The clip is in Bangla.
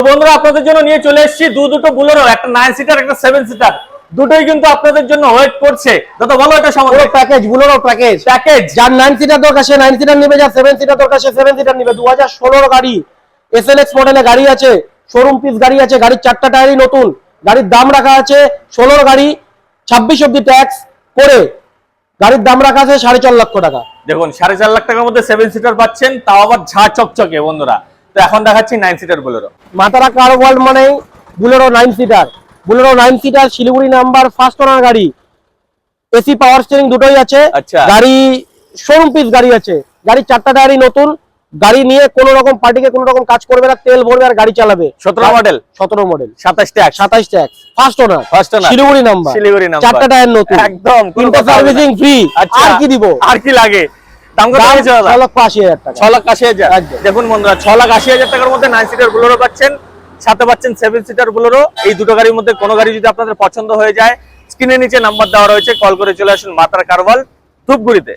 বন্ধুরা আপনাদের জন্য নিয়ে চলে এসেছি দুটো বুলেরো, একটা 9 সিটার একটা 7 সিটার, দুটোই কিন্তু আপনাদের জন্য ওয়েট করছে। দাদা বলো এটা সম্বন্ধে। প্যাকেজ বুলেরো প্যাকেজ যার 9 সিটার দরকার সে 9 সিটার নেবে, যার 7 সিটার দরকার সে 7 সিটার নেবে। 2016 গাড়ি, এসএলএক্স মডেলে গাড়ি আছে, শোরুম পিস গাড়ি আছে, গাড়ির 4টা টায়ারই নতুন, গাড়ির দাম রাখা আছে 16 গাড়ি 26 অবধি ট্যাক্স করে গাড়ির দাম রাখা আছে 4.5 লক্ষ টাকা। দেখুন 4.5 লাখ টাকার মধ্যে 7 সিটার পাচ্ছেন, তাও আবার ঝা চকচকে বন্ধুরা। তো এখন দেখাচ্ছি 9 সিটার বুলেরো। মাতারা কার ওয়ার্ল্ড মানে Bolero 9 seater, Bolero 9 seater Siliguri number, first owner গাড়ি, এসি পাওয়ার স্টিয়ারিং দুটোই আছে। আচ্ছা। গাড়ি শোরুম পিস গাড়ি আছে, গাড়ির 4টা টায়ারই নতুন, গাড়ি নিয়ে কোনো রকম পার্টিকে কোনো রকম কাজ করবে না, তেল ভরবে আর গাড়ি চালাবে। 17 model 17 model 27 tax 27 tax first owner Siliguri number, Siliguri number, 4টা টায়ার নতুন একদম তিনটা সার্ভিসিং ফ্রি। আর কি দিব, আর কি লাগে? দাম কত হয়েছে দাদা? 6,80,000 টাকা। 6,80,000। দেখুন বন্ধুরা 6,80,000 টাকার মধ্যে 9 সিটার বুলেরো পাচ্ছেন, সাথে পাচ্ছেন 7 সিটার বুলেরো। এই দুটো গাড়ির মধ্যে কোনো গাড়ি যদি আপনাদের পছন্দ হয়ে যায়, স্ক্রিনের নিচে নাম্বার দেওয়া রয়েছে, কল করে চলে আসুন মাতারা কার ওয়ার্ল্ড ধূপগুড়িতে।